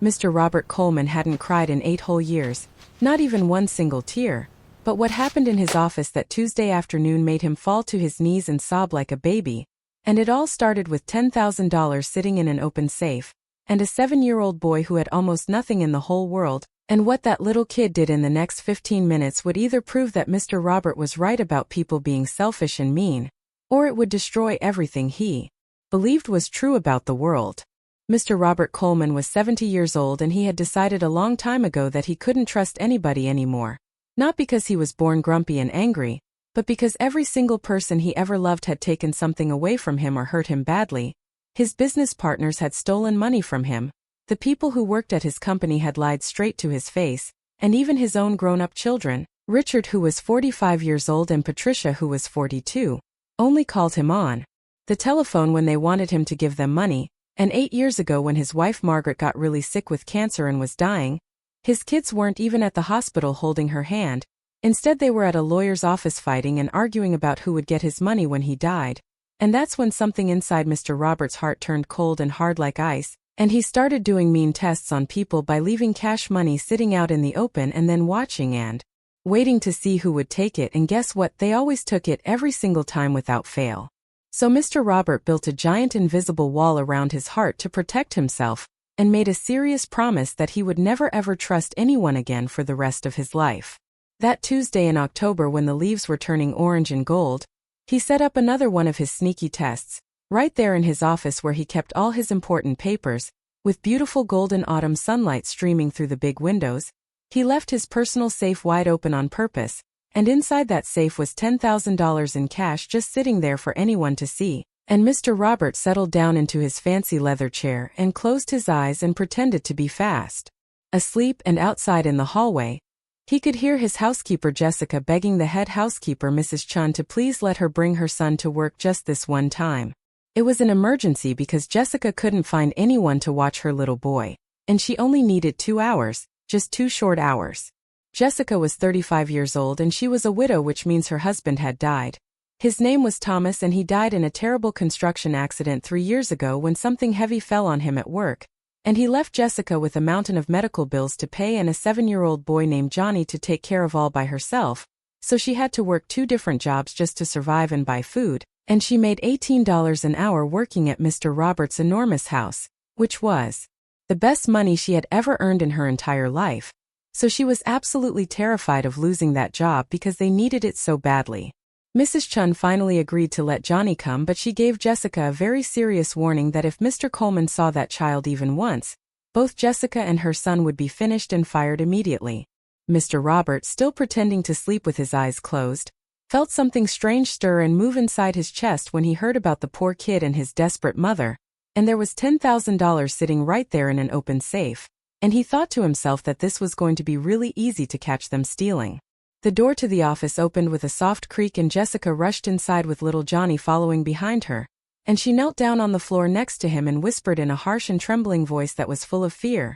Mr. Robert Coleman hadn't cried in 8 whole years, not even one single tear. But what happened in his office that Tuesday afternoon made him fall to his knees and sob like a baby. And it all started with $10,000 sitting in an open safe, and a 7-year-old boy who had almost nothing in the whole world, and what that little kid did in the next 15 minutes would either prove that Mr. Robert was right about people being selfish and mean, or it would destroy everything he believed was true about the world. Mr. Robert Coleman was 70 years old and he had decided a long time ago that he couldn't trust anybody anymore. Not because he was born grumpy and angry, but because every single person he ever loved had taken something away from him or hurt him badly. His business partners had stolen money from him, the people who worked at his company had lied straight to his face, and even his own grown-up children, Richard who was 45 years old and Patricia who was 42, only called him on the telephone when they wanted him to give them money. And 8 years ago when his wife Margaret got really sick with cancer and was dying, his kids weren't even at the hospital holding her hand. Instead they were at a lawyer's office fighting and arguing about who would get his money when he died. And that's when something inside Mr. Robert's heart turned cold and hard like ice, and he started doing mean tests on people by leaving cash money sitting out in the open and then watching and waiting to see who would take it, and guess what? They always took it every single time without fail. So Mr. Robert built a giant invisible wall around his heart to protect himself, and made a serious promise that he would never ever trust anyone again for the rest of his life. That Tuesday in October when the leaves were turning orange and gold, he set up another one of his sneaky tests, right there in his office where he kept all his important papers, with beautiful golden autumn sunlight streaming through the big windows. He left his personal safe wide open on purpose, and inside that safe was $10,000 in cash just sitting there for anyone to see. And Mr. Robert settled down into his fancy leather chair and closed his eyes and pretended to be fast asleep. And outside in the hallway, he could hear his housekeeper Jessica begging the head housekeeper Mrs. Chun to please let her bring her son to work just this one time. It was an emergency because Jessica couldn't find anyone to watch her little boy, and she only needed 2 hours, just 2 short hours. Jessica was 35 years old and she was a widow, which means her husband had died. His name was Thomas and he died in a terrible construction accident 3 years ago when something heavy fell on him at work, and he left Jessica with a mountain of medical bills to pay and a 7-year-old boy named Johnny to take care of all by herself, so she had to work 2 different jobs just to survive and buy food, and she made $18 an hour working at Mr. Robert's enormous house, which was the best money she had ever earned in her entire life. So she was absolutely terrified of losing that job because they needed it so badly. Mrs. Chun finally agreed to let Johnny come, but she gave Jessica a very serious warning that if Mr. Coleman saw that child even once, both Jessica and her son would be finished and fired immediately. Mr. Robert, still pretending to sleep with his eyes closed, felt something strange stir and move inside his chest when he heard about the poor kid and his desperate mother, and there was $10,000 sitting right there in an open safe, and he thought to himself that this was going to be really easy to catch them stealing. The door to the office opened with a soft creak and Jessica rushed inside with little Johnny following behind her, and she knelt down on the floor next to him and whispered in a harsh and trembling voice that was full of fear,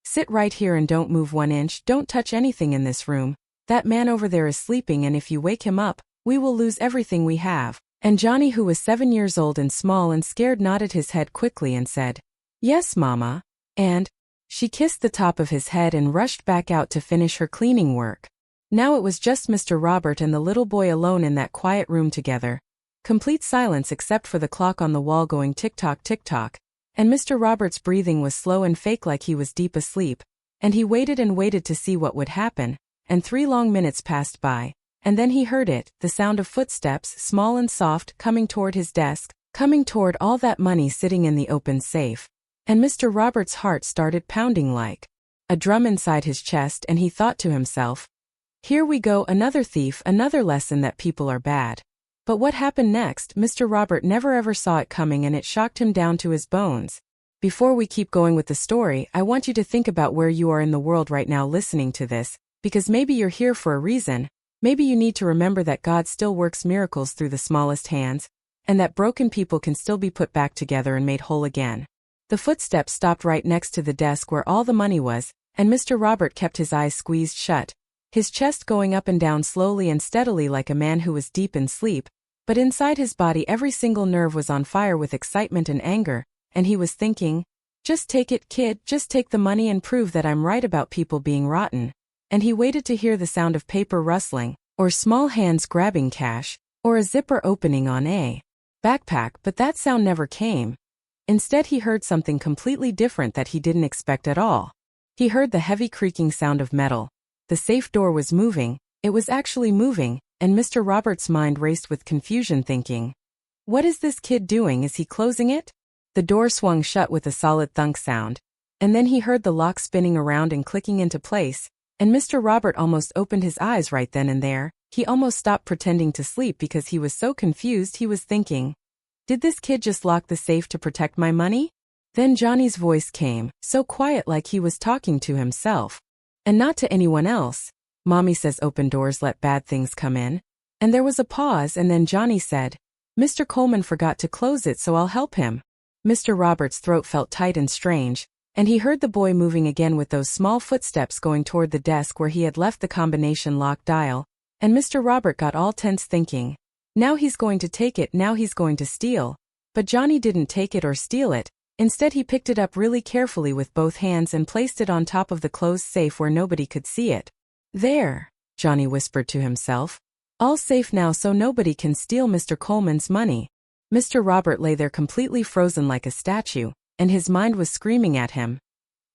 "Sit right here and don't move 1 inch, don't touch anything in this room. That man over there is sleeping and if you wake him up, we will lose everything we have." And Johnny, who was 7 years old and small and scared, nodded his head quickly and said, "Yes, Mama." And she kissed the top of his head and rushed back out to finish her cleaning work. Now it was just Mr. Robert and the little boy alone in that quiet room together. Complete silence except for the clock on the wall going tick-tock tick-tock, and Mr. Robert's breathing was slow and fake like he was deep asleep, and he waited and waited to see what would happen, and 3 long minutes passed by, and then he heard it, the sound of footsteps, small and soft, coming toward his desk, coming toward all that money sitting in the open safe, and Mr. Robert's heart started pounding like a drum inside his chest, and he thought to himself, "Here we go, another thief, another lesson that people are bad." But what happened next, Mr. Robert never ever saw it coming, and it shocked him down to his bones. Before we keep going with the story, I want you to think about where you are in the world right now listening to this, because maybe you're here for a reason. Maybe you need to remember that God still works miracles through the smallest hands, and that broken people can still be put back together and made whole again. The footsteps stopped right next to the desk where all the money was, and Mr. Robert kept his eyes squeezed shut, his chest going up and down slowly and steadily like a man who was deep in sleep, but inside his body every single nerve was on fire with excitement and anger, and he was thinking, Just take it, kid, just take the money and prove that I'm right about people being rotten. And he waited to hear the sound of paper rustling, or small hands grabbing cash, or a zipper opening on a backpack, but that sound never came. Instead, he heard something completely different that he didn't expect at all. He heard the heavy creaking sound of metal. The safe door was moving, it was actually moving, and Mr. Roberts' mind raced with confusion thinking, what is this kid doing? Is he closing it? The door swung shut with a solid thunk sound. And then he heard the lock spinning around and clicking into place, and Mr. Robert almost opened his eyes right then and there. He almost stopped pretending to sleep because he was so confused. He was thinking, did this kid just lock the safe to protect my money? Then Johnny's voice came, so quiet like he was talking to himself. And not to anyone else. Mommy says open doors let bad things come in. And there was a pause, and then Johnny said, Mr. Coleman forgot to close it, so I'll help him. Mr. Roberts' throat felt tight and strange, and he heard the boy moving again with those small footsteps going toward the desk where he had left the combination lock dial, and Mr. Robert got all tense thinking, now he's going to take it, now he's going to steal. But Johnny didn't take it or steal it. Instead, he picked it up really carefully with both hands and placed it on top of the closed safe where nobody could see it. There, Johnny whispered to himself. All safe now, so nobody can steal Mr. Coleman's money. Mr. Robert lay there completely frozen like a statue, and his mind was screaming at him.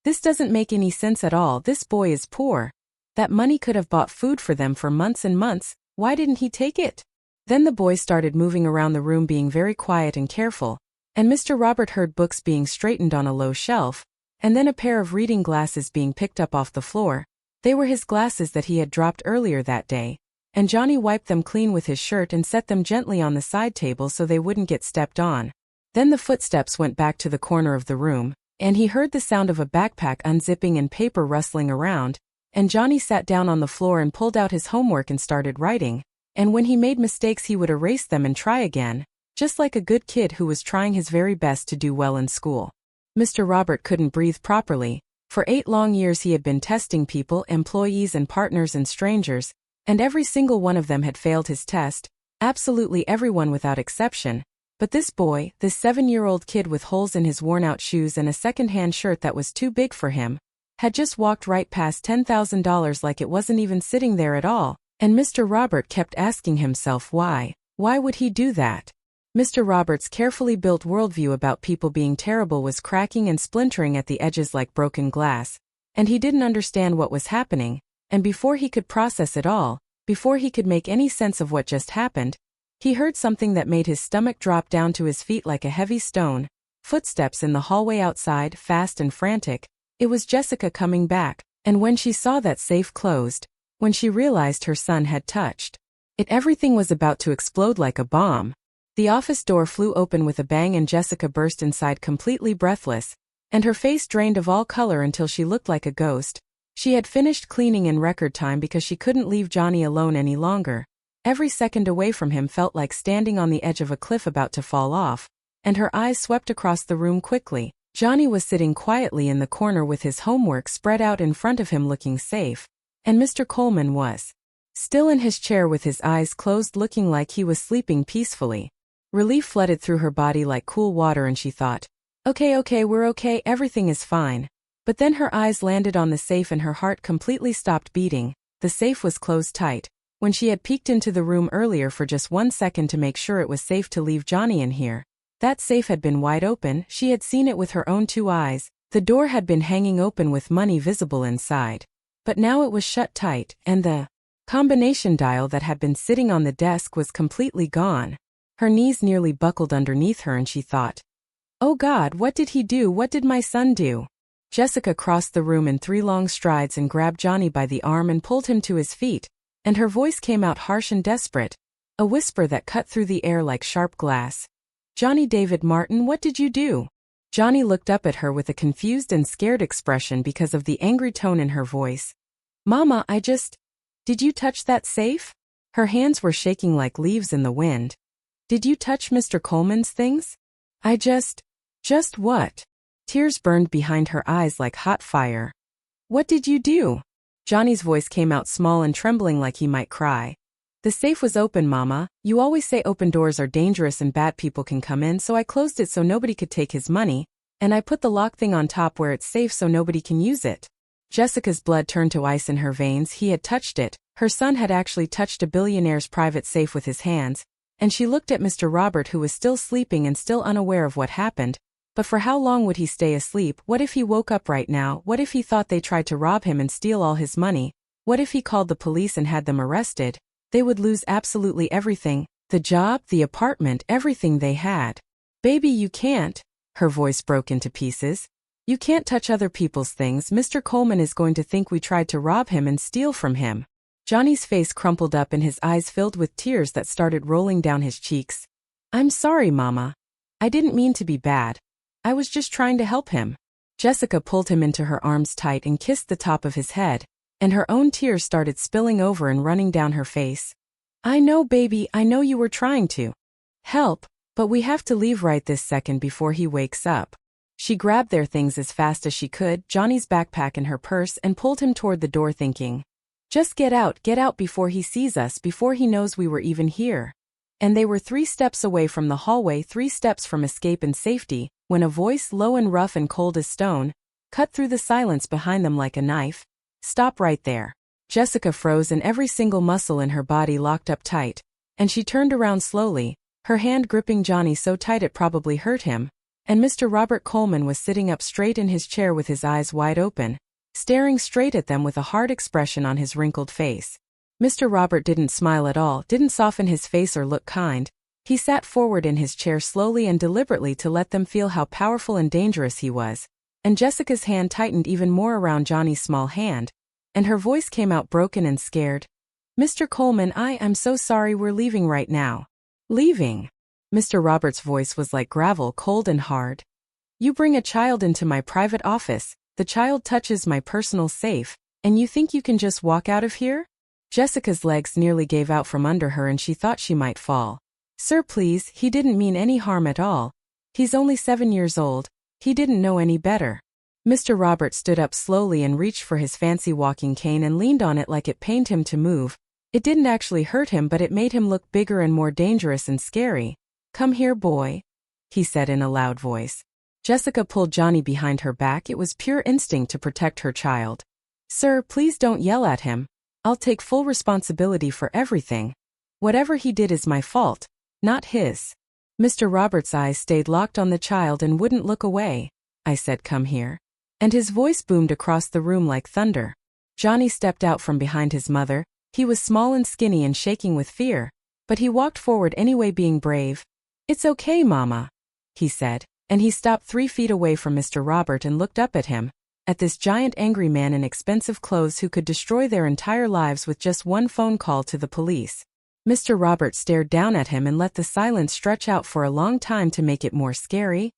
This doesn't make any sense at all. This boy is poor. That money could have bought food for them for months and months. Why didn't he take it? Then the boy started moving around the room, being very quiet and careful, and Mr. Robert heard books being straightened on a low shelf, and then a pair of reading glasses being picked up off the floor. They were his glasses that he had dropped earlier that day, and Johnny wiped them clean with his shirt and set them gently on the side table so they wouldn't get stepped on. Then the footsteps went back to the corner of the room, and he heard the sound of a backpack unzipping and paper rustling around, and Johnny sat down on the floor and pulled out his homework and started writing, and when he made mistakes he would erase them and try again, just like a good kid who was trying his very best to do well in school. Mr. Robert couldn't breathe properly. For 8 long years he had been testing people, employees and partners and strangers, and every single one of them had failed his test, absolutely everyone without exception. But this boy, this 7-year-old kid with holes in his worn-out shoes and a second-hand shirt that was too big for him, had just walked right past $10,000 like it wasn't even sitting there at all, and Mr. Robert kept asking himself why. Why would he do that? Mr. Roberts' carefully built worldview about people being terrible was cracking and splintering at the edges like broken glass, and he didn't understand what was happening, and before he could process it all, before he could make any sense of what just happened, he heard something that made his stomach drop down to his feet like a heavy stone. Footsteps in the hallway outside, fast and frantic. It was Jessica coming back, and when she saw that safe closed, when she realized her son had touched it, everything was about to explode like a bomb. The office door flew open with a bang and Jessica burst inside completely breathless, and her face drained of all color until she looked like a ghost. She had finished cleaning in record time because she couldn't leave Johnny alone any longer. Every second away from him felt like standing on the edge of a cliff about to fall off, and her eyes swept across the room quickly. Johnny was sitting quietly in the corner with his homework spread out in front of him looking safe, and Mr. Coleman was still in his chair with his eyes closed looking like he was sleeping peacefully. Relief flooded through her body like cool water and she thought, okay, we're okay, everything is fine. But then her eyes landed on the safe and her heart completely stopped beating. The safe was closed tight. When she had peeked into the room earlier for just 1 second to make sure it was safe to leave Johnny in here, that safe had been wide open. She had seen it with her own 2 eyes. The door had been hanging open with money visible inside. But now it was shut tight, and the combination dial that had been sitting on the desk was completely gone. Her knees nearly buckled underneath her and she thought, oh God, what did he do? What did my son do? Jessica crossed the room in 3 long strides and grabbed Johnny by the arm and pulled him to his feet, and her voice came out harsh and desperate, a whisper that cut through the air like sharp glass. Johnny David Martin, what did you do? Johnny looked up at her with a confused and scared expression because of the angry tone in her voice. Mama, did you touch that safe? Her hands were shaking like leaves in the wind. Did you touch Mr. Coleman's things? Just what? Tears burned behind her eyes like hot fire. What did you do? Johnny's voice came out small and trembling like he might cry. The safe was open, Mama. You always say open doors are dangerous and bad people can come in, so I closed it so nobody could take his money. And I put the lock thing on top where it's safe so nobody can use it. Jessica's blood turned to ice in her veins. He had touched it. Her son had actually touched a billionaire's private safe with his hands, and she looked at Mr. Robert, who was still sleeping and still unaware of what happened. But for how long would he stay asleep? What if he woke up right now? What if he thought they tried to rob him and steal all his money? What if he called the police and had them arrested? They would lose absolutely everything, the job, the apartment, everything they had. Baby, you can't. Her voice broke into pieces. You can't touch other people's things. Mr. Coleman is going to think we tried to rob him and steal from him. Johnny's face crumpled up and his eyes filled with tears that started rolling down his cheeks. I'm sorry, Mama. I didn't mean to be bad. I was just trying to help him. Jessica pulled him into her arms tight and kissed the top of his head, and her own tears started spilling over and running down her face. I know, baby, I know you were trying to help, but we have to leave right this second before he wakes up. She grabbed their things as fast as she could, Johnny's backpack and her purse, and pulled him toward the door thinking, just get out before he sees us, before he knows we were even here. And they were 3 steps away from the hallway, 3 steps from escape and safety, when a voice, low and rough and cold as stone, cut through the silence behind them like a knife. Stop right there. Jessica froze and every single muscle in her body locked up tight, and she turned around slowly, her hand gripping Johnny so tight it probably hurt him, and Mr. Robert Coleman was sitting up straight in his chair with his eyes wide open, staring straight at them with a hard expression on his wrinkled face. Mr. Robert didn't smile at all, didn't soften his face or look kind. He sat forward in his chair slowly and deliberately to let them feel how powerful and dangerous he was, and Jessica's hand tightened even more around Johnny's small hand, and her voice came out broken and scared. Mr. Coleman, I'm so sorry, we're leaving right now. Leaving? Mr. Robert's voice was like gravel, cold and hard. You bring a child into my private office, the child touches my personal safe, and you think you can just walk out of here? Jessica's legs nearly gave out from under her and she thought she might fall. Sir, please, he didn't mean any harm at all. He's only 7 years old. He didn't know any better. Mr. Robert stood up slowly and reached for his fancy walking cane and leaned on it like it pained him to move. It didn't actually hurt him, but it made him look bigger and more dangerous and scary. Come here, boy, he said in a loud voice. Jessica pulled Johnny behind her back. It was pure instinct to protect her child. Sir, please don't yell at him. I'll take full responsibility for everything. Whatever he did is my fault, not his. Mr. Robert's eyes stayed locked on the child and wouldn't look away. I said, come here. And his voice boomed across the room like thunder. Johnny stepped out from behind his mother. He was small and skinny and shaking with fear, but he walked forward anyway, being brave. It's okay, Mama, he said, and he stopped 3 feet away from Mr. Robert and looked up at him, at this giant angry man in expensive clothes who could destroy their entire lives with just one phone call to the police. Mr. Robert stared down at him and let the silence stretch out for a long time to make it more scary.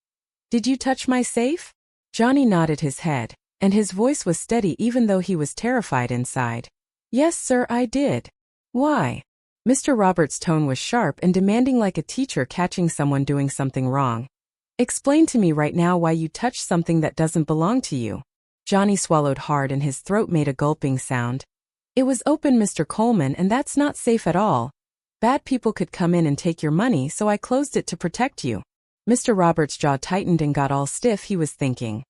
Did you touch my safe? Johnny nodded his head, and his voice was steady even though he was terrified inside. Yes, sir, I did. Why? Mr. Robert's tone was sharp and demanding, like a teacher catching someone doing something wrong. Explain to me right now why you touched something that doesn't belong to you. Johnny swallowed hard and his throat made a gulping sound. It was open, Mr. Coleman, and that's not safe at all. Bad people could come in and take your money, so I closed it to protect you. Mr. Robert's jaw tightened and got all stiff. He was thinking,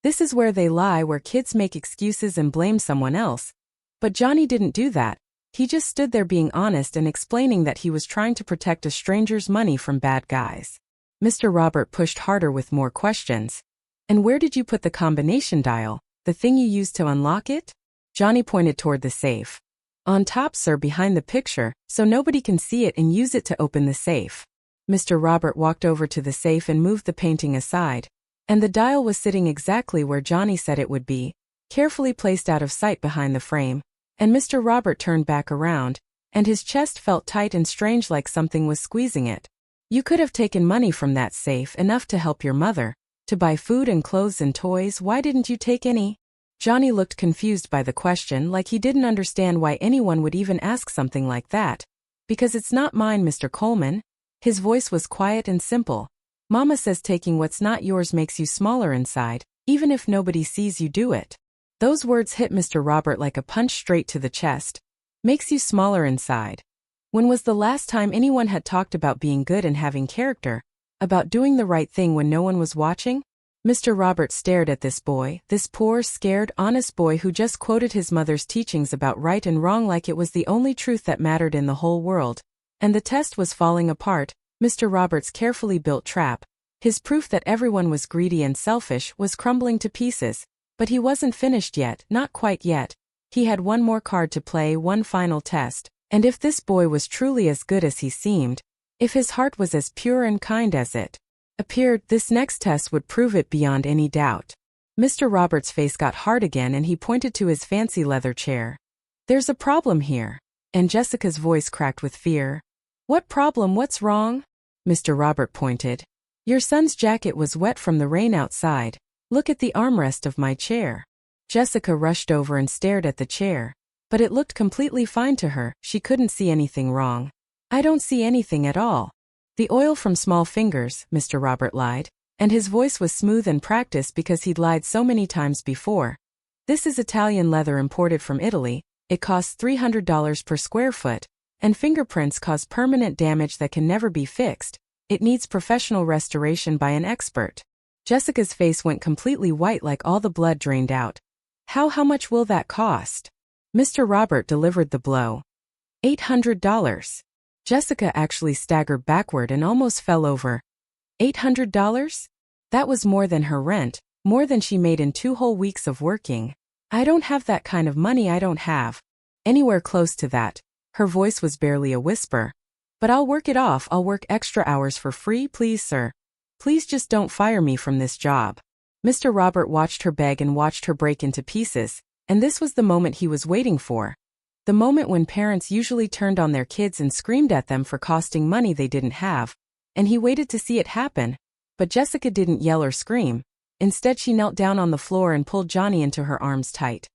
this is where they lie, where kids make excuses and blame someone else. But Johnny didn't do that. He just stood there being honest and explaining that he was trying to protect a stranger's money from bad guys. Mr. Robert pushed harder with more questions. And where did you put the combination dial, the thing you used to unlock it? Johnny pointed toward the safe. On top, sir, behind the picture, so nobody can see it and use it to open the safe. Mr. Robert walked over to the safe and moved the painting aside, and the dial was sitting exactly where Johnny said it would be, carefully placed out of sight behind the frame, and Mr. Robert turned back around, and his chest felt tight and strange, like something was squeezing it. You could have taken money from that safe, enough to help your mother, to buy food and clothes and toys. Why didn't you take any? Johnny looked confused by the question, like he didn't understand why anyone would even ask something like that. Because it's not mine, Mr. Coleman. His voice was quiet and simple. Mama says taking what's not yours makes you smaller inside, even if nobody sees you do it. Those words hit Mr. Robert like a punch straight to the chest. Makes you smaller inside. When was the last time anyone had talked about being good and having character, about doing the right thing when no one was watching? Mr. Robert stared at this boy, this poor, scared, honest boy who just quoted his mother's teachings about right and wrong like it was the only truth that mattered in the whole world. And the test was falling apart. Mr. Robert's carefully built trap, his proof that everyone was greedy and selfish, was crumbling to pieces. But he wasn't finished yet, not quite yet. He had one more card to play, one final test. And if this boy was truly as good as he seemed, if his heart was as pure and kind as it appeared, this next test would prove it beyond any doubt. Mr. Robert's face got hard again and he pointed to his fancy leather chair. "There's a problem here." And Jessica's voice cracked with fear. "What problem? What's wrong?" Mr. Robert pointed. "Your son's jacket was wet from the rain outside. Look at the armrest of my chair." Jessica rushed over and stared at the chair. But it looked completely fine to her, she couldn't see anything wrong. "I don't see anything at all." "The oil from small fingers," Mr. Robert lied, and his voice was smooth and practiced because he'd lied so many times before. "This is Italian leather imported from Italy. It costs $300 per square foot, and fingerprints cause permanent damage that can never be fixed. It needs professional restoration by an expert." Jessica's face went completely white like all the blood drained out. How much will that cost?" Mr. Robert delivered the blow. $800. Jessica actually staggered backward and almost fell over. $800? That was more than her rent, more than she made in 2 whole weeks of working. "I don't have that kind of money. I don't have anywhere close to that." Her voice was barely a whisper. "But I'll work it off. I'll work extra hours for free, please, sir. Please just don't fire me from this job." Mr. Robert watched her beg and watched her break into pieces, and this was the moment he was waiting for. The moment when parents usually turned on their kids and screamed at them for costing money they didn't have. And he waited to see it happen. But Jessica didn't yell or scream. Instead, she knelt down on the floor and pulled Johnny into her arms tight.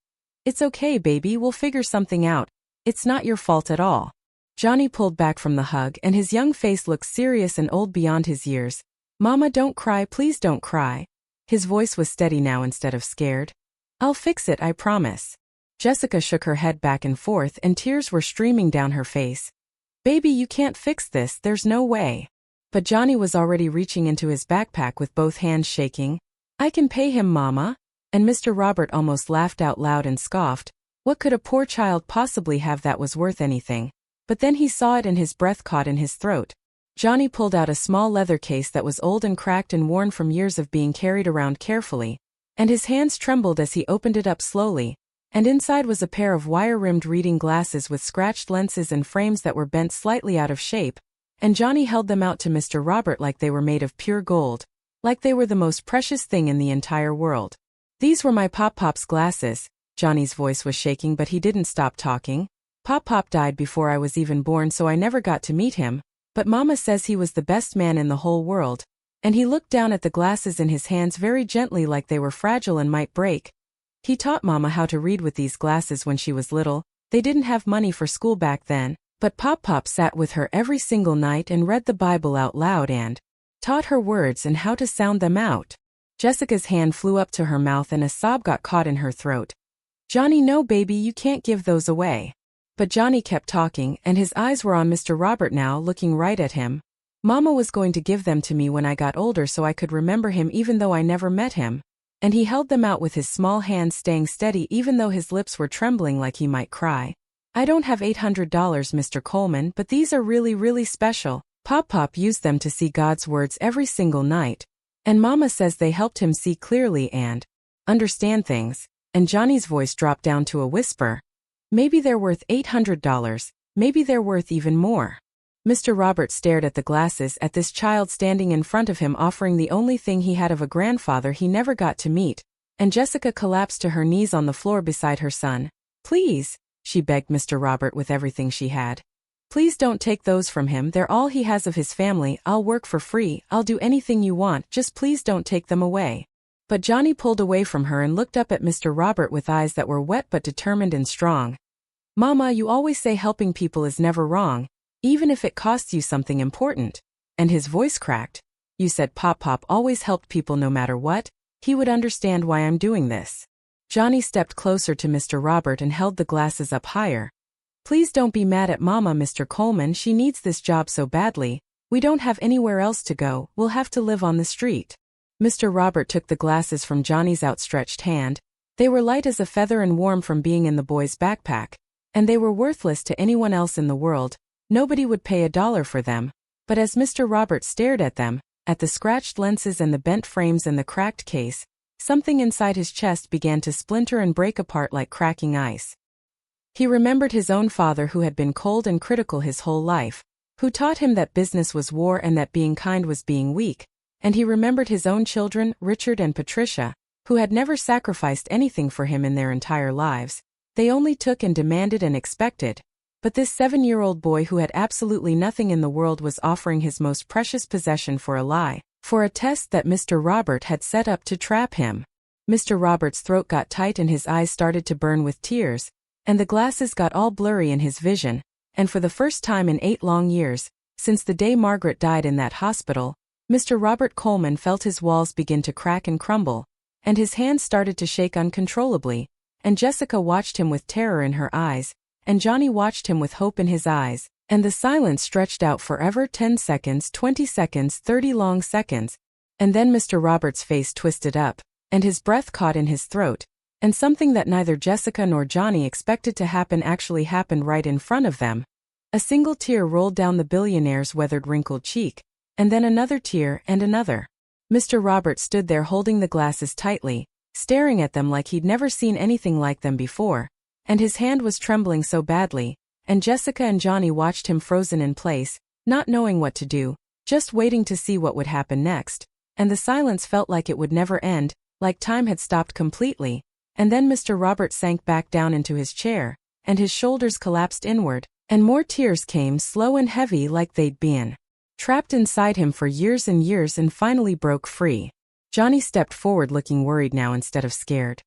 "It's okay, baby, we'll figure something out. It's not your fault at all." Johnny pulled back from the hug and his young face looked serious and old beyond his years. "Mama, don't cry, please don't cry." His voice was steady now instead of scared. "I'll fix it, I promise." Jessica shook her head back and forth and tears were streaming down her face. "Baby, you can't fix this, there's no way." But Johnny was already reaching into his backpack with both hands shaking. "I can pay him, Mama." And Mr. Robert almost laughed out loud and scoffed. What could a poor child possibly have that was worth anything? But then he saw it and his breath caught in his throat. Johnny pulled out a small leather case that was old and cracked and worn from years of being carried around carefully. And his hands trembled as he opened it up slowly. And inside was a pair of wire-rimmed reading glasses with scratched lenses and frames that were bent slightly out of shape. And Johnny held them out to Mr. Robert like they were made of pure gold. Like they were the most precious thing in the entire world. "These were my Pop-Pop's glasses." Johnny's voice was shaking but he didn't stop talking. "Pop-Pop died before I was even born so I never got to meet him. But Mama says he was the best man in the whole world." And he looked down at the glasses in his hands very gently like they were fragile and might break. "He taught Mama how to read with these glasses when she was little. They didn't have money for school back then, but Pop-Pop sat with her every single night and read the Bible out loud and taught her words and how to sound them out." Jessica's hand flew up to her mouth and a sob got caught in her throat. "Johnny, no baby, you can't give those away." But Johnny kept talking and his eyes were on Mr. Robert now, looking right at him. "Mama was going to give them to me when I got older so I could remember him even though I never met him." And he held them out with his small hands staying steady even though his lips were trembling like he might cry. "I don't have $800, Mr. Coleman, but these are really, really special. Pop-Pop used them to see God's words every single night. And Mama says they helped him see clearly and understand things." And Johnny's voice dropped down to a whisper. "Maybe they're worth $800, maybe they're worth even more." Mr. Robert stared at the glasses at this child standing in front of him offering the only thing he had of a grandfather he never got to meet, and Jessica collapsed to her knees on the floor beside her son. "Please," she begged Mr. Robert with everything she had. "Please don't take those from him, they're all he has of his family. I'll work for free, I'll do anything you want, just please don't take them away." But Johnny pulled away from her and looked up at Mr. Robert with eyes that were wet but determined and strong. "Mama, you always say helping people is never wrong, even if it costs you something important." And his voice cracked. "You said Pop-Pop always helped people no matter what. He would understand why I'm doing this." Johnny stepped closer to Mr. Robert and held the glasses up higher. "Please don't be mad at Mama, Mr. Coleman, she needs this job so badly. We don't have anywhere else to go, we'll have to live on the street." Mr. Robert took the glasses from Johnny's outstretched hand. They were light as a feather and warm from being in the boy's backpack. And they were worthless to anyone else in the world. Nobody would pay $1 for them. But as Mr. Robert stared at them, at the scratched lenses and the bent frames and the cracked case, something inside his chest began to splinter and break apart like cracking ice. He remembered his own father, who had been cold and critical his whole life, who taught him that business was war and that being kind was being weak, and he remembered his own children, Richard and Patricia, who had never sacrificed anything for him in their entire lives. They only took and demanded and expected. But this 7-year-old boy who had absolutely nothing in the world was offering his most precious possession for a lie, for a test that Mr. Robert had set up to trap him. Mr. Robert's throat got tight and his eyes started to burn with tears, and the glasses got all blurry in his vision, and for the first time in 8 long years, since the day Margaret died in that hospital, Mr. Robert Coleman felt his walls begin to crack and crumble, and his hands started to shake uncontrollably, and Jessica watched him with terror in her eyes, and Johnny watched him with hope in his eyes, and the silence stretched out forever. 10 seconds, 20 seconds, 30 long seconds, and then Mr. Robert's face twisted up, and his breath caught in his throat, and something that neither Jessica nor Johnny expected to happen actually happened right in front of them. A single tear rolled down the billionaire's weathered, wrinkled cheek, and then another tear and another. Mr. Robert stood there holding the glasses tightly, staring at them like he'd never seen anything like them before, and his hand was trembling so badly, and Jessica and Johnny watched him frozen in place, not knowing what to do, just waiting to see what would happen next, and the silence felt like it would never end, like time had stopped completely, and then Mr. Robert sank back down into his chair, and his shoulders collapsed inward, and more tears came slow and heavy like they'd been trapped inside him for years and years and finally broke free. Johnny stepped forward looking worried now instead of scared.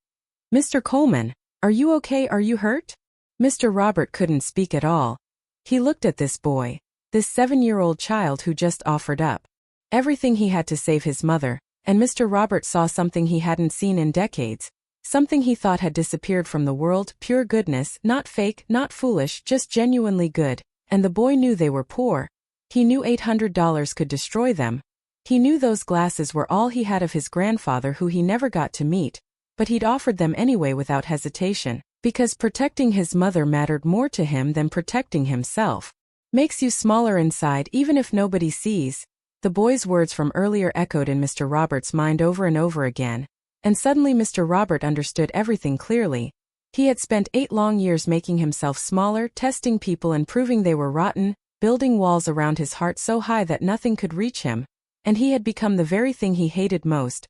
"Mr. Coleman, are you okay? Are you hurt?" Mr. Robert couldn't speak at all. He looked at this boy, this 7-year-old child who just offered up everything he had to save his mother, and Mr. Robert saw something he hadn't seen in decades, something he thought had disappeared from the world, pure goodness, not fake, not foolish, just genuinely good, and the boy knew they were poor. He knew $800 could destroy them. He knew those glasses were all he had of his grandfather who he never got to meet, but he'd offered them anyway without hesitation, because protecting his mother mattered more to him than protecting himself. Makes you smaller inside even if nobody sees. The boy's words from earlier echoed in Mr. Robert's mind over and over again, and suddenly Mr. Robert understood everything clearly. He had spent 8 long years making himself smaller, testing people and proving they were rotten, building walls around his heart so high that nothing could reach him, and he had become the very thing he hated most.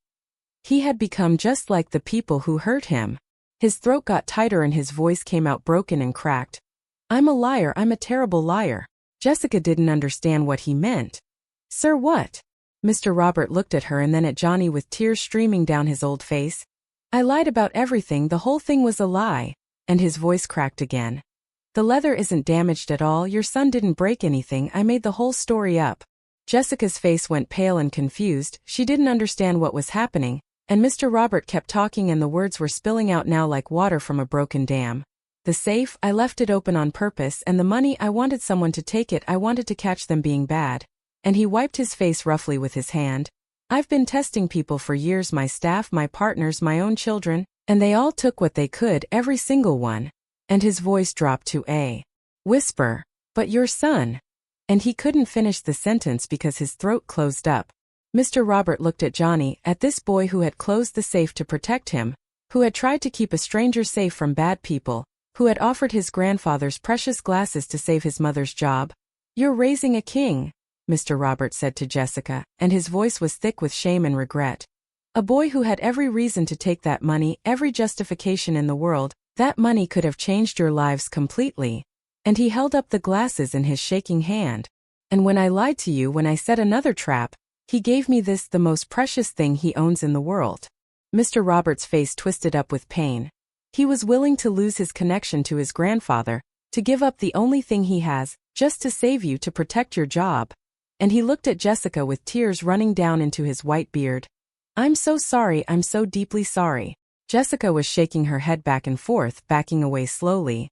He had become just like the people who hurt him. His throat got tighter and his voice came out broken and cracked. "I'm a liar, I'm a terrible liar." Jessica didn't understand what he meant. "Sir, what?" Mr. Robert looked at her and then at Johnny with tears streaming down his old face. "I lied about everything, the whole thing was a lie." And his voice cracked again. "The leather isn't damaged at all, your son didn't break anything, I made the whole story up." Jessica's face went pale and confused, she didn't understand what was happening, and Mr. Robert kept talking and the words were spilling out now like water from a broken dam. "The safe, I left it open on purpose, and the money, I wanted someone to take it, I wanted to catch them being bad." And he wiped his face roughly with his hand. "I've been testing people for years, my staff, my partners, my own children, and they all took what they could, every single one." And his voice dropped to a whisper. "But your son." And he couldn't finish the sentence because his throat closed up. Mr. Robert looked at Johnny, at this boy who had closed the safe to protect him, who had tried to keep a stranger safe from bad people, who had offered his grandfather's precious glasses to save his mother's job. "You're raising a king," Mr. Robert said to Jessica, and his voice was thick with shame and regret. "A boy who had every reason to take that money, every justification in the world. That money could have changed your lives completely." And he held up the glasses in his shaking hand. "And when I lied to you, when I set another trap, he gave me this, the most precious thing he owns in the world." Mr. Robert's face twisted up with pain. He was willing to lose his connection to his grandfather, to give up the only thing he has, just to save you, to protect your job. And he looked at Jessica with tears running down into his white beard. "I'm so sorry, I'm so deeply sorry." Jessica was shaking her head back and forth, backing away slowly.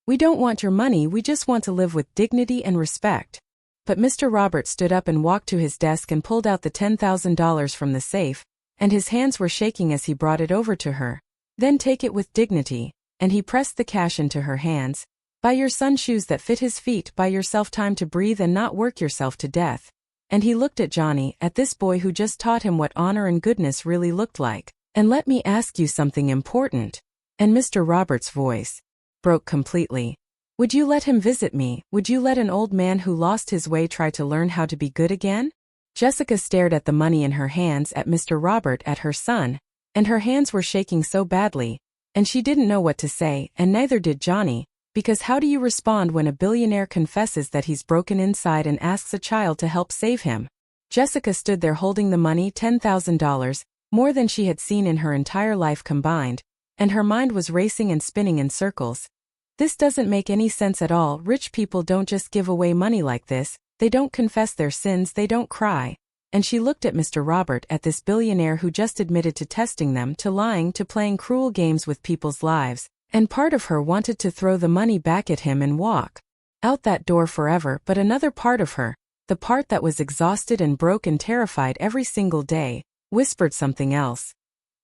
"We don't want your money, we just want to live with dignity and respect." But Mr. Robert stood up and walked to his desk and pulled out the $10,000 from the safe, and his hands were shaking as he brought it over to her. Then take it with dignity, and he pressed the cash into her hands. Buy your son shoes that fit his feet, buy yourself time to breathe and not work yourself to death. And he looked at Johnny, at this boy who just taught him what honor and goodness really looked like. And let me ask you something important. And Mr. Roberts' voice broke completely. Would you let him visit me? Would you let an old man who lost his way try to learn how to be good again? Jessica stared at the money in her hands, at Mr. Robert, at her son, and her hands were shaking so badly, and she didn't know what to say, and neither did Johnny, because how do you respond when a billionaire confesses that he's broken inside and asks a child to help save him? Jessica stood there holding the money, $10,000, more than she had seen in her entire life combined, and her mind was racing and spinning in circles. This doesn't make any sense at all. Rich people don't just give away money like this, they don't confess their sins, they don't cry. And she looked at Mr. Robert, at this billionaire who just admitted to testing them, to lying, to playing cruel games with people's lives, and part of her wanted to throw the money back at him and walk out that door forever, but another part of her, the part that was exhausted and broke and terrified every single day, whispered something else.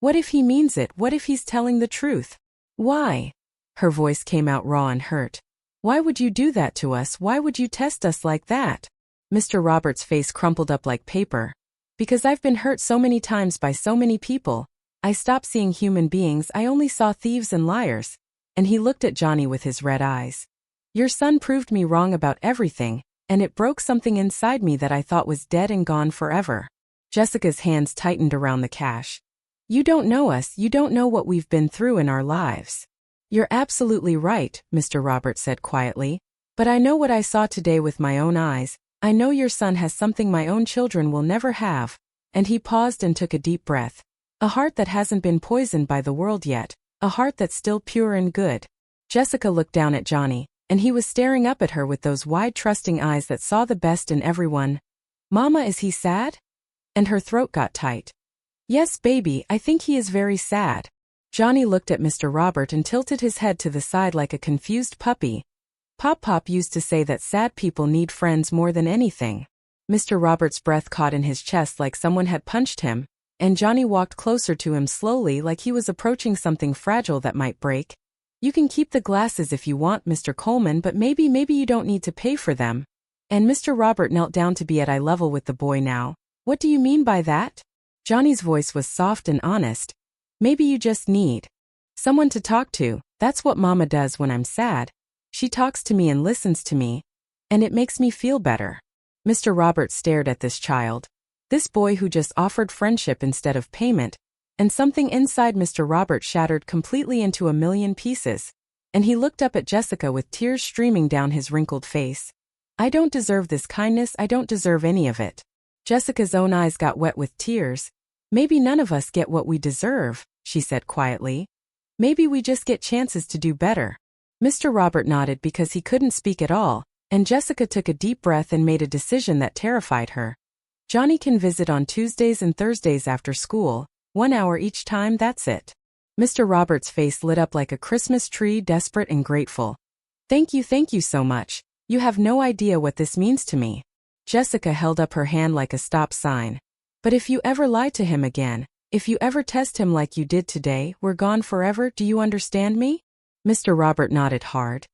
What if he means it? What if he's telling the truth? Why? Her voice came out raw and hurt. Why would you do that to us? Why would you test us like that? Mr. Roberts' face crumpled up like paper. Because I've been hurt so many times by so many people. I stopped seeing human beings, I only saw thieves and liars. And he looked at Johnny with his red eyes. Your son proved me wrong about everything, and it broke something inside me that I thought was dead and gone forever. Jessica's hands tightened around the cash. You don't know us, you don't know what we've been through in our lives. You're absolutely right, Mr. Roberts said quietly. But I know what I saw today with my own eyes. I know your son has something my own children will never have. And he paused and took a deep breath. A heart that hasn't been poisoned by the world yet. A heart that's still pure and good. Jessica looked down at Johnny, and he was staring up at her with those wide, trusting eyes that saw the best in everyone. Mama, is he sad? And her throat got tight. Yes, baby, I think he is very sad. Johnny looked at Mr. Robert and tilted his head to the side like a confused puppy. Pop used to say that sad people need friends more than anything. Mr. Robert's breath caught in his chest like someone had punched him, and Johnny walked closer to him slowly like he was approaching something fragile that might break. You can keep the glasses if you want, Mr. Coleman, but maybe you don't need to pay for them. And Mr. Robert knelt down to be at eye level with the boy now. What do you mean by that? Johnny's voice was soft and honest. Maybe you just need someone to talk to. That's what Mama does when I'm sad. She talks to me and listens to me, and it makes me feel better. Mr. Robert stared at this child. This boy who just offered friendship instead of payment, and something inside Mr. Robert shattered completely into a million pieces, and he looked up at Jessica with tears streaming down his wrinkled face. I don't deserve this kindness, I don't deserve any of it. Jessica's own eyes got wet with tears. Maybe none of us get what we deserve, she said quietly. Maybe we just get chances to do better. Mr. Robert nodded because he couldn't speak at all, and Jessica took a deep breath and made a decision that terrified her. Johnny can visit on Tuesdays and Thursdays after school, 1 hour each time, that's it. Mr. Roberts' face lit up like a Christmas tree, desperate and grateful. Thank you so much. You have no idea what this means to me. Jessica held up her hand like a stop sign. But if you ever lie to him again, if you ever test him like you did today, we're gone forever, do you understand me? Mr. Robert nodded hard.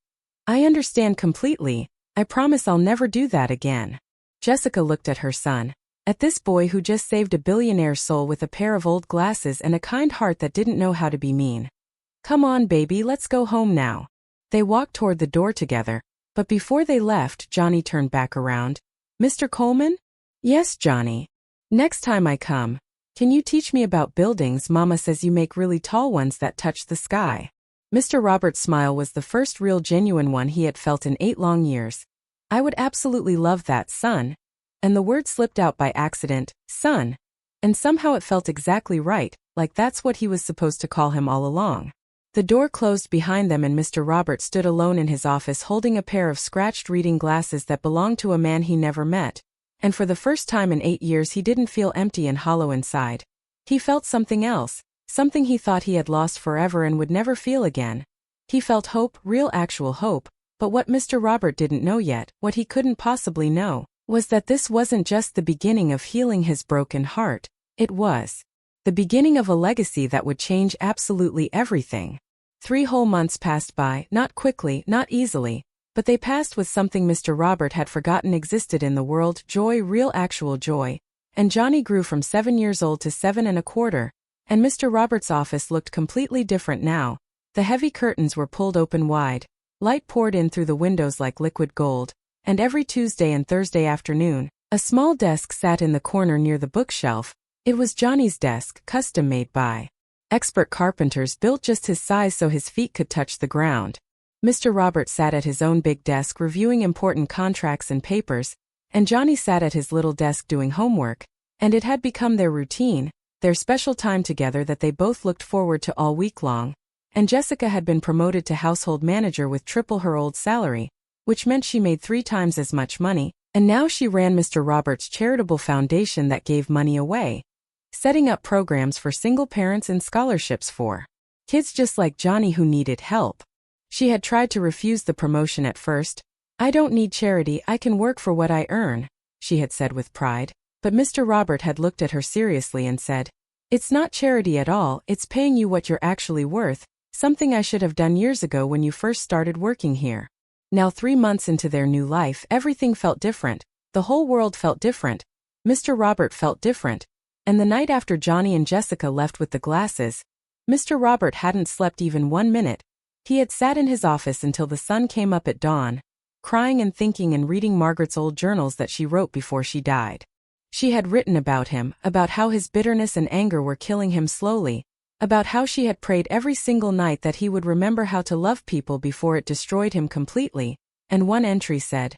I understand completely. I promise I'll never do that again. Jessica looked at her son, at this boy who just saved a billionaire's soul with a pair of old glasses and a kind heart that didn't know how to be mean. Come on, baby, let's go home now. They walked toward the door together, but before they left, Johnny turned back around. Mr. Coleman? Yes, Johnny. Next time I come, can you teach me about buildings? Mama says you make really tall ones that touch the sky. Mr. Robert's smile was the first real genuine one he had felt in 8 long years. I would absolutely love that, son. And the word slipped out by accident, son. And somehow it felt exactly right, like that's what he was supposed to call him all along. The door closed behind them and Mr. Robert stood alone in his office holding a pair of scratched reading glasses that belonged to a man he never met. And for the first time in 8 years he didn't feel empty and hollow inside. He felt something else, something he thought he had lost forever and would never feel again. He felt hope, real actual hope, but what Mr. Robert didn't know yet, what he couldn't possibly know, was that this wasn't just the beginning of healing his broken heart, it was The beginning of a legacy that would change absolutely everything. 3 whole months passed by, not quickly, not easily, but they passed with something Mr. Robert had forgotten existed in the world: joy, real actual joy. And Johnny grew from 7 years old to 7 1/4, and Mr. Robert's office looked completely different now. The heavy curtains were pulled open wide, light poured in through the windows like liquid gold, and every Tuesday and Thursday afternoon, a small desk sat in the corner near the bookshelf. It was Johnny's desk, custom made by expert carpenters, built just his size so his feet could touch the ground. Mr. Robert sat at his own big desk reviewing important contracts and papers, and Johnny sat at his little desk doing homework, and it had become their routine, their special time together that they both looked forward to all week long. And Jessica had been promoted to household manager with triple her old salary, which meant she made 3 times as much money, and now she ran Mr. Robert's charitable foundation that gave money away, setting up programs for single parents and scholarships for kids just like Johnny who needed help. She had tried to refuse the promotion at first. "I don't need charity, I can work for what I earn," she had said with pride. But Mr. Robert had looked at her seriously and said, "It's not charity at all, it's paying you what you're actually worth, something I should have done years ago when you first started working here." Now 3 months into their new life, everything felt different. The whole world felt different. Mr. Robert felt different. And the night after Johnny and Jessica left with the glasses, Mr. Robert hadn't slept even 1 minute. He had sat in his office until the sun came up at dawn, crying and thinking and reading Margaret's old journals that she wrote before she died. She had written about him, about how his bitterness and anger were killing him slowly, about how she had prayed every single night that he would remember how to love people before it destroyed him completely, and one entry said,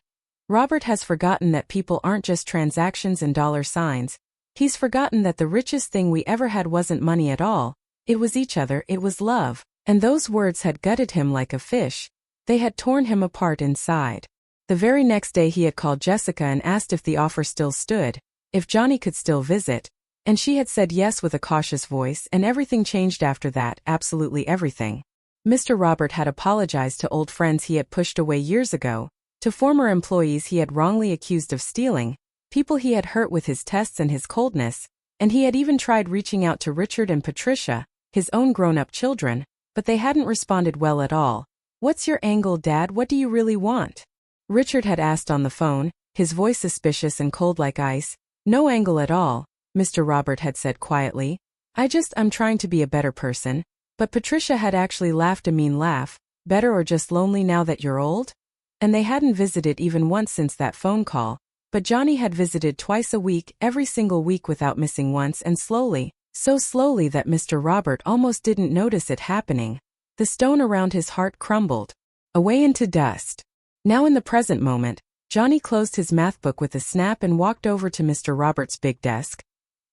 "Robert has forgotten that people aren't just transactions and dollar signs. He's forgotten that the richest thing we ever had wasn't money at all, it was each other, it was love." And those words had gutted him like a fish. They had torn him apart inside. The very next day he had called Jessica and asked if the offer still stood, if Johnny could still visit, and she had said yes with a cautious voice, and everything changed after that, absolutely everything. Mr. Robert had apologized to old friends he had pushed away years ago, to former employees he had wrongly accused of stealing, people he had hurt with his tests and his coldness, and he had even tried reaching out to Richard and Patricia, his own grown-up children, but they hadn't responded well at all. "What's your angle, Dad? What do you really want?" Richard had asked on the phone, his voice suspicious and cold like ice. "No angle at all," Mr. Robert had said quietly. I'm trying to be a better person." But Patricia had actually laughed a mean laugh. "Better or just lonely now that you're old?" And they hadn't visited even once since that phone call, but Johnny had visited twice a week, every single week without missing once, and slowly, so slowly that Mr. Robert almost didn't notice it happening. The stone around his heart crumbled away into dust. Now in the present moment, Johnny closed his math book with a snap and walked over to Mr. Robert's big desk.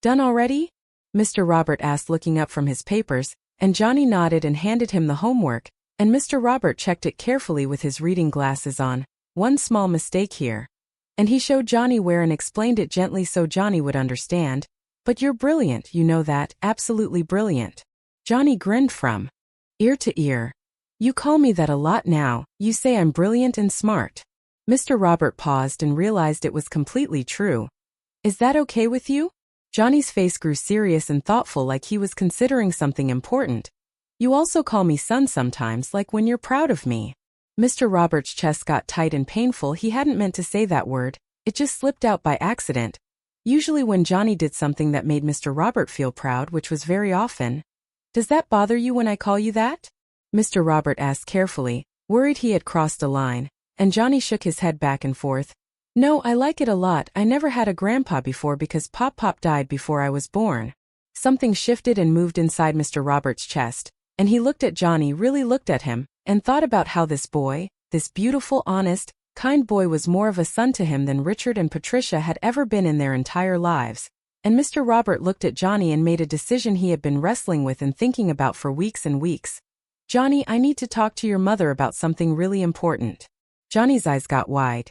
"Done already?" Mr. Robert asked, looking up from his papers, and Johnny nodded and handed him the homework, and Mr. Robert checked it carefully with his reading glasses on. "One small mistake here." And he showed Johnny where and explained it gently so Johnny would understand. "But you're brilliant, you know that, absolutely brilliant." Johnny grinned from ear to ear. "You call me that a lot now, you say I'm brilliant and smart." Mr. Robert paused and realized it was completely true. "Is that okay with you?" Johnny's face grew serious and thoughtful, like he was considering something important. "You also call me son sometimes, like when you're proud of me." Mr. Robert's chest got tight and painful. He hadn't meant to say that word, it just slipped out by accident. Usually when Johnny did something that made Mr. Robert feel proud, which was very often. "Does that bother you when I call you that?" Mr. Robert asked carefully, worried he had crossed a line, and Johnny shook his head back and forth. "No, I like it a lot. I never had a grandpa before because Pop died before I was born." Something shifted and moved inside Mr. Robert's chest, and he looked at Johnny, really looked at him, and thought about how this boy, this beautiful, honest, kind boy, was more of a son to him than Richard and Patricia had ever been in their entire lives. And Mr. Robert looked at Johnny and made a decision he had been wrestling with and thinking about for weeks and weeks. "Johnny, I need to talk to your mother about something really important." Johnny's eyes got wide.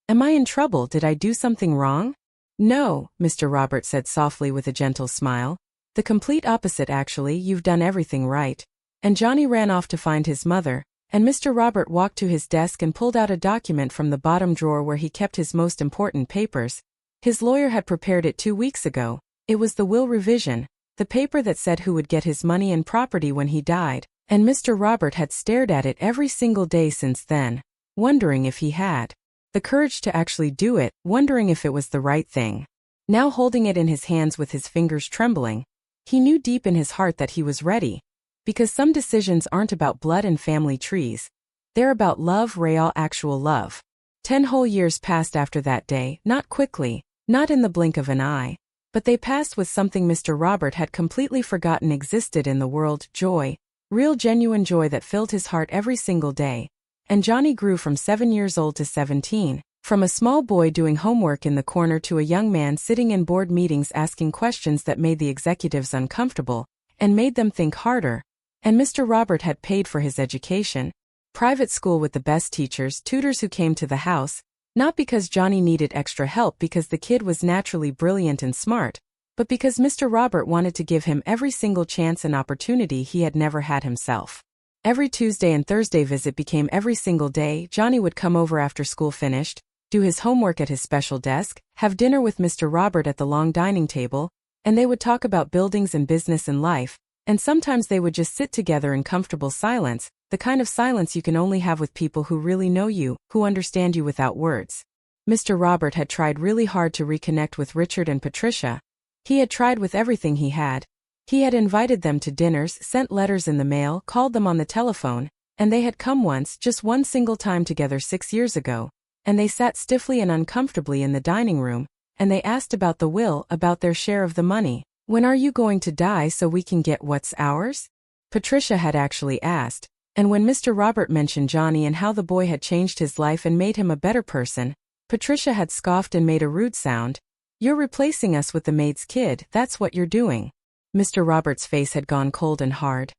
"Am I in trouble? Did I do something wrong?" "No," Mr. Robert said softly with a gentle smile. "The complete opposite actually, you've done everything right." And Johnny ran off to find his mother, and Mr. Robert walked to his desk and pulled out a document from the bottom drawer where he kept his most important papers. His lawyer had prepared it 2 weeks ago. It was the will revision. the paper that said who would get his money and property when he died, and Mr. Robert had stared at it every single day since then, wondering if he had the courage to actually do it, wondering if it was the right thing. Now holding it in his hands with his fingers trembling, he knew deep in his heart that he was ready, because some decisions aren't about blood and family trees. They're about love, real, actual love. 10 whole years passed after that day, not quickly, not in the blink of an eye, but they passed with something Mr. Robert had completely forgotten existed in the world: joy, real genuine joy that filled his heart every single day. And Johnny grew from 7 years old to 17, from a small boy doing homework in the corner to a young man sitting in board meetings asking questions that made the executives uncomfortable, and made them think harder. And Mr. Robert had paid for his education. Private school with the best teachers, tutors who came to the house, not because Johnny needed extra help because the kid was naturally brilliant and smart, but because Mr. Robert wanted to give him every single chance and opportunity he had never had himself. Every Tuesday and Thursday visit became every single day. Johnny would come over after school finished, do his homework at his special desk, have dinner with Mr. Robert at the long dining table, and they would talk about buildings and business and life, and sometimes they would just sit together in comfortable silence, the kind of silence you can only have with people who really know you, who understand you without words. Mr. Robert had tried really hard to reconnect with Richard and Patricia. He had tried with everything he had. He had invited them to dinners, sent letters in the mail, called them on the telephone, and they had come once, just one single time together 6 years ago, and they sat stiffly and uncomfortably in the dining room, and they asked about the will, about their share of the money. When are you going to die so we can get what's ours? Patricia had actually asked, and when Mr. Robert mentioned Johnny and how the boy had changed his life and made him a better person, Patricia had scoffed and made a rude sound. You're replacing us with the Maid'S kid, that's what you're doing. Mr. Robert's face had gone cold and hard.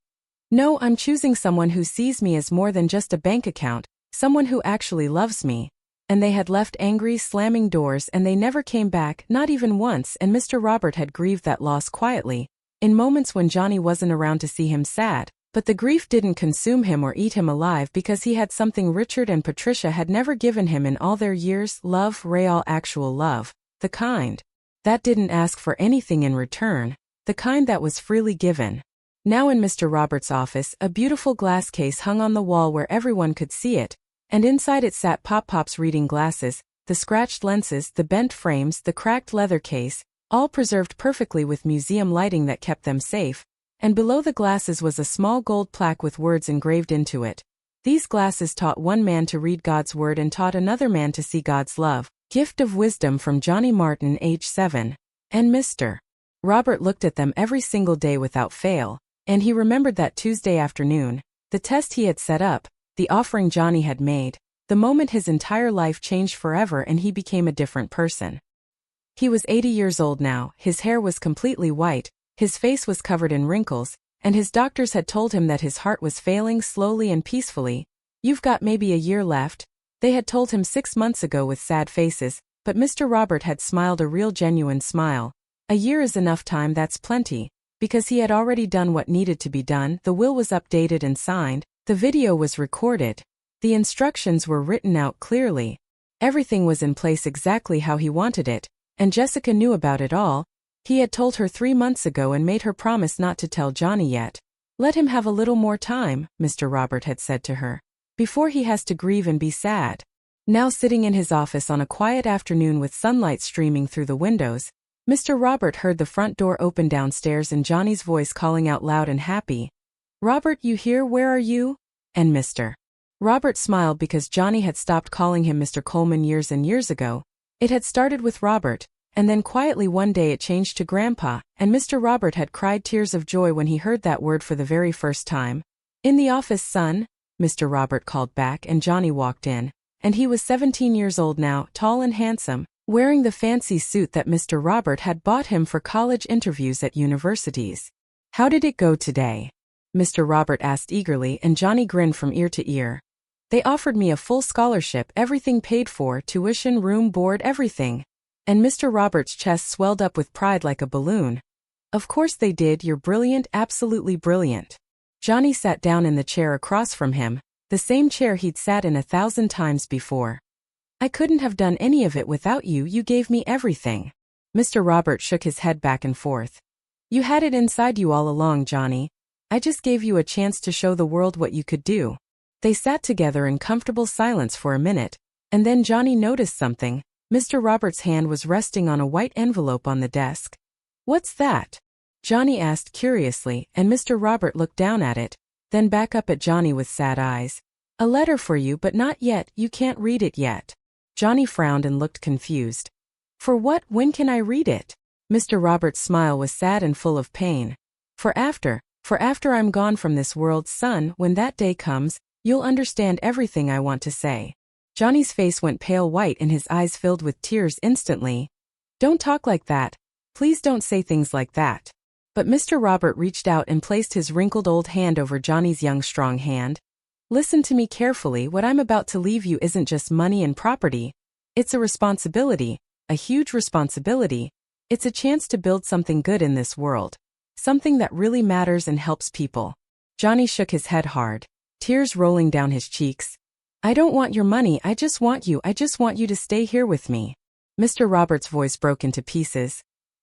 No, I'm choosing someone who sees me as more than just a bank account, someone who actually loves me. And they had left angry, slamming doors, and they never came back, not even once, and Mr. Robert had grieved that loss quietly, in moments when Johnny wasn't around to see him sad, but the grief didn't consume him or eat him alive because he had something Richard and Patricia had never given him in all their years: love, real, actual love, the kind that didn't ask for anything in return, the kind that was freely given. Now in Mr. Robert's office, a beautiful glass case hung on the wall where everyone could see it, and inside it sat Pop's reading glasses, the scratched lenses, the bent frames, the cracked leather case, all preserved perfectly with museum lighting that kept them safe, and below the glasses was a small gold plaque with words engraved into it. These glasses taught one man to read God's word and taught another man to see God's love. Gift of wisdom from Johnny Martin, age 7. And Mr. Robert looked at them every single day without fail, and he remembered that Tuesday afternoon, the test he had set up, the offering Johnny had made, the moment his entire life changed forever and he became a different person. He was 80 years old now, his hair was completely white, his face was covered in wrinkles, and his doctors had told him that his heart was failing slowly and peacefully. You've got maybe a year left, they had told him 6 months ago with sad faces, but Mr. Robert had smiled a real genuine smile. A year is enough time, that's plenty, because he had already done what needed to be done. The will was updated and signed, the video was recorded, the instructions were written out clearly. Everything was in place exactly how he wanted it, and Jessica knew about it all. He had told her 3 months ago and made her promise not to tell Johnny yet. Let him have a little more time, Mr. Robert had said to her, before he has to grieve and be sad. Now sitting in his office on a quiet afternoon with sunlight streaming through the windows, Mr. Robert heard the front door open downstairs and Johnny's voice calling out loud and happy. Robert, you here? Where are you? And Mr. Robert smiled because Johnny had stopped calling him Mr. Coleman years and years ago. It had started with Robert, and then quietly one day it changed to Grandpa, and Mr. Robert had cried tears of joy when he heard that word for the very first time. In the office, son, Mr. Robert called back, and Johnny walked in, and he was 17 years old now, tall and handsome, wearing the fancy suit that Mr. Robert had bought him for college interviews at universities. How did it go today? Mr. Robert asked eagerly, and Johnny grinned from ear to ear. They offered me a full scholarship, everything paid for, tuition, room, board, everything. And Mr. Robert's chest swelled up with pride like a balloon. Of course they did, you're brilliant, absolutely brilliant. Johnny sat down in the chair across from him, the same chair he'd sat in 1,000 times before. I couldn't have done any of it without you, you gave me everything. Mr. Robert shook his head back and forth. You had it inside you all along, Johnny. I just gave you a chance to show the world what you could do. They sat together in comfortable silence for a minute, and then Johnny noticed something. Mr. Roberts' hand was resting on a white envelope on the desk. What's that? Johnny asked curiously, and Mr. Robert looked down at it, then back up at Johnny with sad eyes. A letter for you, but not yet, you can't read it yet. Johnny frowned and looked confused. For what? When can I read it? Mr. Roberts' smile was sad and full of pain. For after I'm gone from this world, son, when that day comes, you'll understand everything I want to say. Johnny's face went pale white and his eyes filled with tears instantly. Don't talk like that. Please don't say things like that. But Mr. Robert reached out and placed his wrinkled old hand over Johnny's young strong hand. Listen to me carefully, what I'm about to leave you isn't just money and property. It's a responsibility, a huge responsibility. It's a chance to build something good in this world. Something that really matters and helps people. Johnny shook his head hard, tears rolling down his cheeks. I don't want your money, I just want you to stay here with me. Mr. Roberts' voice broke into pieces.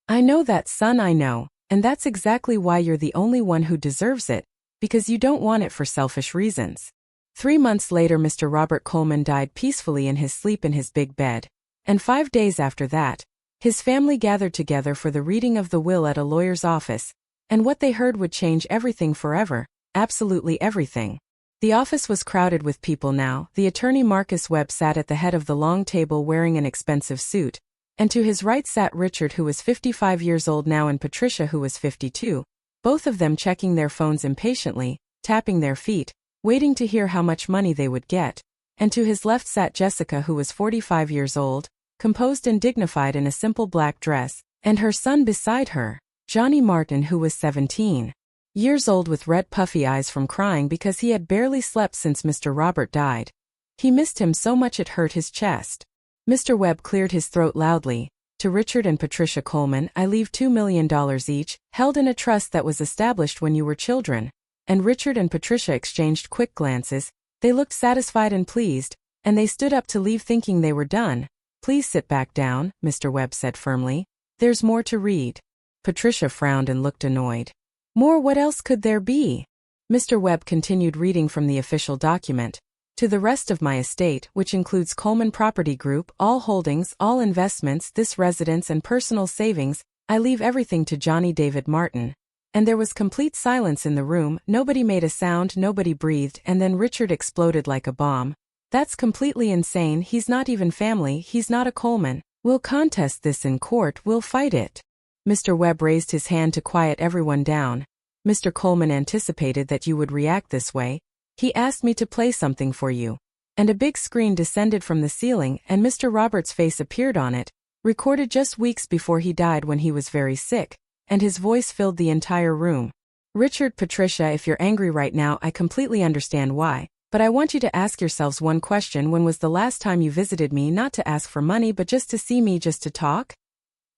I know that, son, I know, and that's exactly why you're the only one who deserves it, because you don't want it for selfish reasons. 3 months later, Mr. Robert Coleman died peacefully in his sleep in his big bed, and 5 days after that, his family gathered together for the reading of the will at a lawyer's office, and what they heard would change everything forever, absolutely everything. The office was crowded with people now. The attorney Marcus Webb sat at the head of the long table wearing an expensive suit, and to his right sat Richard, who was 55 years old now, and Patricia, who was 52, both of them checking their phones impatiently, tapping their feet, waiting to hear how much money they would get, and to his left sat Jessica, who was 45 years old, composed and dignified in a simple black dress, and her son beside her, Johnny Martin, who was 17 years old with red puffy eyes from crying because he had barely slept since Mr. Robert died. He missed him so much it hurt his chest. Mr. Webb cleared his throat loudly. To Richard and Patricia Coleman, I leave $2 million each, held in a trust that was established when you were children. And Richard and Patricia exchanged quick glances. They looked satisfied and pleased, and they stood up to leave thinking they were done. Please sit back down, Mr. Webb said firmly. There's more to read. Patricia frowned and looked annoyed. More? What else could there be? Mr. Webb continued reading from the official document. To the rest of my estate, which includes Coleman Property Group, all holdings, all investments, this residence and personal savings, I leave everything to Johnny David Martin. And there was complete silence in the room, nobody made a sound, nobody breathed, and then Richard exploded like a bomb. That's completely insane, he's not even family, he's not a Coleman. We'll contest this in court, we'll fight it. Mr. Webb raised his hand to quiet everyone down. Mr. Coleman anticipated that you would react this way. He asked me to play something for you. And a big screen descended from the ceiling, and Mr. Roberts' face appeared on it, recorded just weeks before he died when he was very sick, and his voice filled the entire room. Richard, Patricia, if you're angry right now, I completely understand why, but I want you to ask yourselves one question. When was the last time you visited me, not to ask for money but just to see me, just to talk?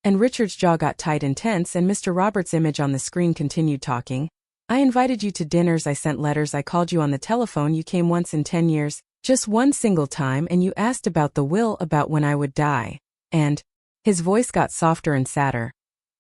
And Richard's jaw got tight and tense, and Mr. Roberts' image on the screen continued talking. I invited you to dinners, I sent letters, I called you on the telephone, you came once in 10 years, just one single time, and you asked about the will, about when I would die. And his voice got softer and sadder.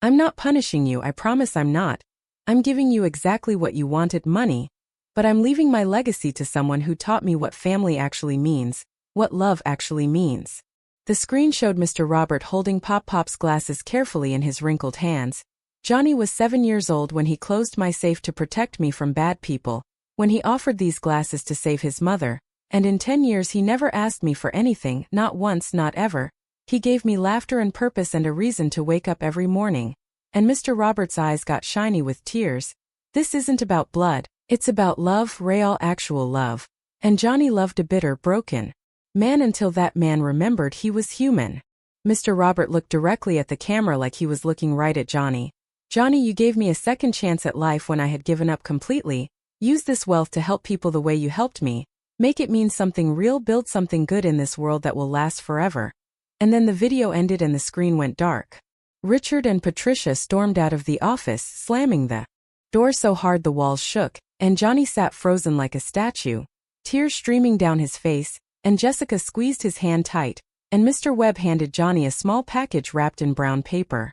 I'm not punishing you, I promise I'm not. I'm giving you exactly what you wanted, money. But I'm leaving my legacy to someone who taught me what family actually means, what love actually means. The screen showed Mr. Robert holding Pop's glasses carefully in his wrinkled hands. Johnny was 7 years old when he closed my safe to protect me from bad people, when he offered these glasses to save his mother, and in 10 years he never asked me for anything, not once, not ever. He gave me laughter and purpose and a reason to wake up every morning. And Mr. Robert's eyes got shiny with tears. This isn't about blood, it's about love, real actual love. And Johnny loved a bitter, broken man until that man remembered he was human. Mr. Robert looked directly at the camera like he was looking right at Johnny. Johnny, you gave me a second chance at life when I had given up completely. Use this wealth to help people the way you helped me. Make it mean something real, build something good in this world that will last forever. And then the video ended and the screen went dark. Richard and Patricia stormed out of the office, slamming the door so hard the walls shook, and Johnny sat frozen like a statue, tears streaming down his face, and Jessica squeezed his hand tight, and Mr. Webb handed Johnny a small package wrapped in brown paper.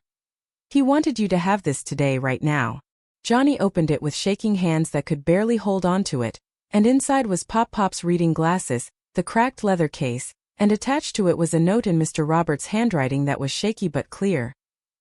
He wanted you to have this today right now. Johnny opened it with shaking hands that could barely hold onto it, and inside was Pop's reading glasses, the cracked leather case, and attached to it was a note in Mr. Roberts' handwriting that was shaky but clear.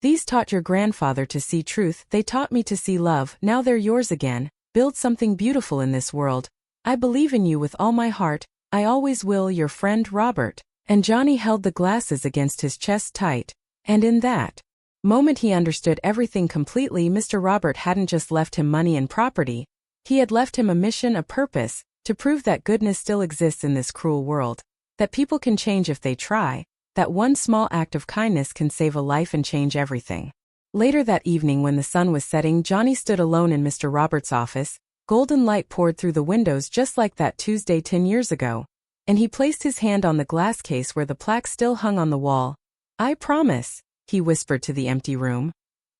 These taught your grandfather to see truth, they taught me to see love, now they're yours again. Build something beautiful in this world. I believe in you with all my heart, I always will, your friend Robert. And Johnny held the glasses against his chest tight. And in that moment he understood everything completely. Mr. Robert hadn't just left him money and property. He had left him a mission, a purpose, to prove that goodness still exists in this cruel world. That people can change if they try. That one small act of kindness can save a life and change everything. Later that evening when the sun was setting, Johnny stood alone in Mr. Roberts' office. Golden light poured through the windows just like that Tuesday 10 years ago. And he placed his hand on the glass case where the plaque still hung on the wall. I promise, he whispered to the empty room.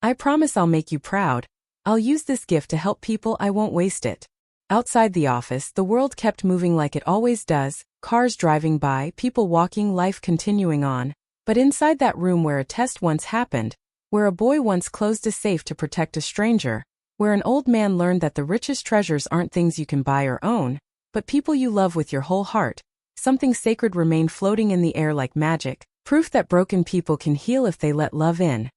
I promise I'll make you proud. I'll use this gift to help people, I won't waste it. Outside the office, the world kept moving like it always does, cars driving by, people walking, life continuing on. But inside that room where a test once happened, where a boy once closed a safe to protect a stranger, where an old man learned that the richest treasures aren't things you can buy or own, but people you love with your whole heart, something sacred remained floating in the air like magic, proof that broken people can heal if they let love in.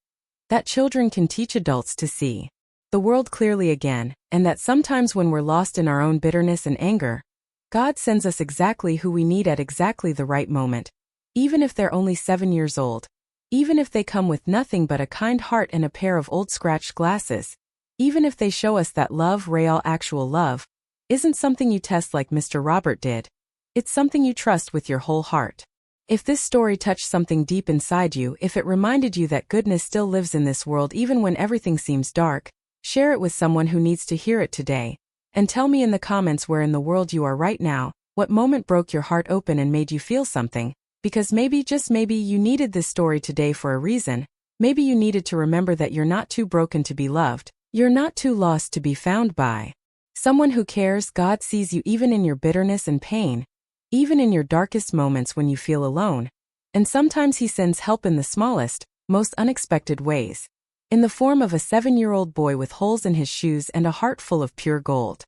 That children can teach adults to see the world clearly again, and that sometimes when we're lost in our own bitterness and anger, God sends us exactly who we need at exactly the right moment, even if they're only 7 years old, even if they come with nothing but a kind heart and a pair of old scratched glasses, even if they show us that love, real actual love, isn't something you test like Mr. Robert did. It's something you trust with your whole heart. If this story touched something deep inside you, if it reminded you that goodness still lives in this world even when everything seems dark, share it with someone who needs to hear it today. And tell me in the comments where in the world you are right now, what moment broke your heart open and made you feel something, because maybe, just maybe, you needed this story today for a reason. Maybe you needed to remember that you're not too broken to be loved, you're not too lost to be found by someone who cares. God sees you even in your bitterness and pain, even in your darkest moments when you feel alone, and sometimes he sends help in the smallest, most unexpected ways. In the form of a 7-year-old boy with holes in his shoes and a heart full of pure gold.